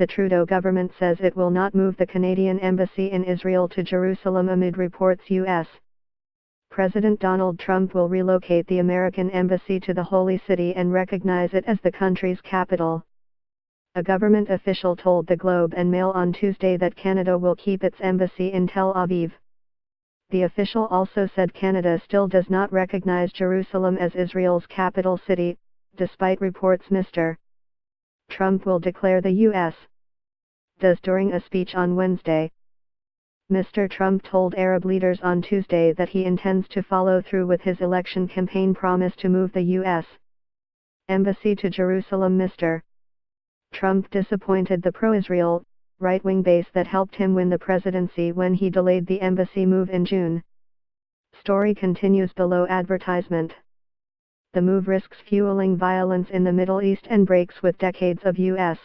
the Trudeau government says it will not move the Canadian embassy in Israel to Jerusalem amid reports U.S. President Donald Trump will relocate the American embassy to the Holy City and recognize it as the country's capital. A government official told the Globe and Mail on Tuesday that Canada will keep its embassy in Tel Aviv. The official also said Canada still does not recognize Jerusalem as Israel's capital city, despite reports Mr. Trump will declare the U.S. does during a speech on Wednesday. Mr. Trump told Arab leaders on Tuesday that he intends to follow through with his election campaign promise to move the U.S. embassy to Jerusalem. Mr. Trump disappointed the pro-Israel, right-wing base that helped him win the presidency when he delayed the embassy move in June. Story continues below advertisement. The move risks fueling violence in the Middle East and breaks with decades of U.S.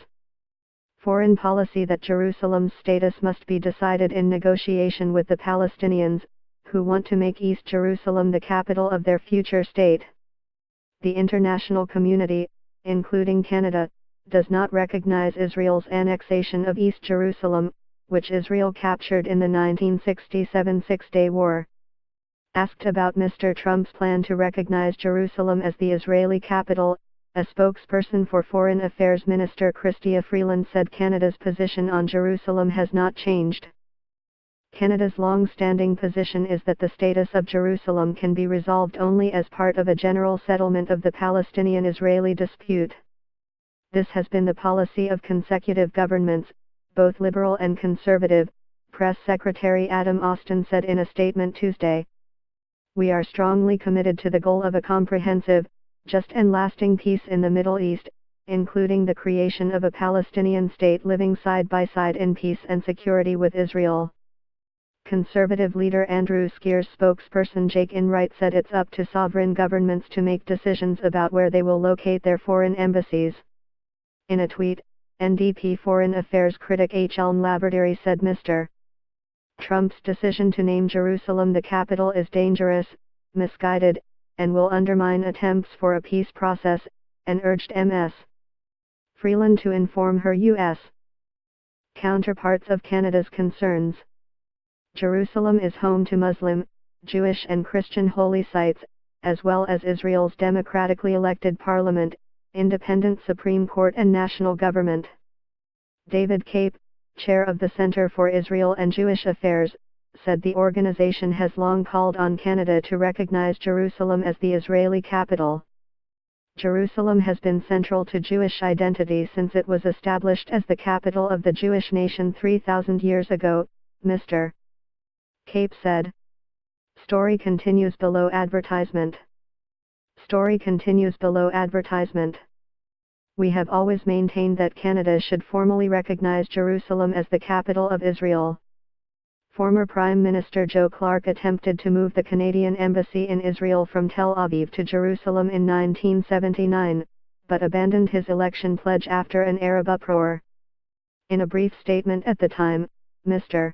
foreign policy that Jerusalem's status must be decided in negotiation with the Palestinians, who want to make East Jerusalem the capital of their future state. The international community, including Canada, does not recognize Israel's annexation of East Jerusalem, which Israel captured in the 1967 Six-Day War. Asked about Mr. Trump's plan to recognize Jerusalem as the Israeli capital, a spokesperson for Foreign Affairs Minister Chrystia Freeland said Canada's position on Jerusalem has not changed. Canada's long-standing position is that the status of Jerusalem can be resolved only as part of a general settlement of the Palestinian-Israeli dispute. This has been the policy of consecutive governments, both liberal and conservative, Press Secretary Adam Austin said in a statement Tuesday. We are strongly committed to the goal of a comprehensive, just and lasting peace in the Middle East, including the creation of a Palestinian state living side by side in peace and security with Israel. Conservative leader Andrew Scheer's spokesperson Jake Enright said it's up to sovereign governments to make decisions about where they will locate their foreign embassies. In a tweet, NDP Foreign Affairs critic H.L. Laverdery said Mr. Trump's decision to name Jerusalem the capital is dangerous, misguided, and will undermine attempts for a peace process, and urged Ms. Freeland to inform her U.S. counterparts of Canada's concerns. Jerusalem is home to Muslim, Jewish and Christian holy sites, as well as Israel's democratically elected parliament, independent Supreme Court and national government. David Cape, chair of the Center for Israel and Jewish Affairs, said the organization has long called on Canada to recognize Jerusalem as the Israeli capital. Jerusalem has been central to Jewish identity since it was established as the capital of the Jewish nation 3,000 years ago, Mr. Cape said. Story continues below advertisement. Story continues below advertisement. We have always maintained that Canada should formally recognize Jerusalem as the capital of Israel. Former Prime Minister Joe Clark attempted to move the Canadian embassy in Israel from Tel Aviv to Jerusalem in 1979, but abandoned his election pledge after an Arab uproar. In a brief statement at the time, Mr.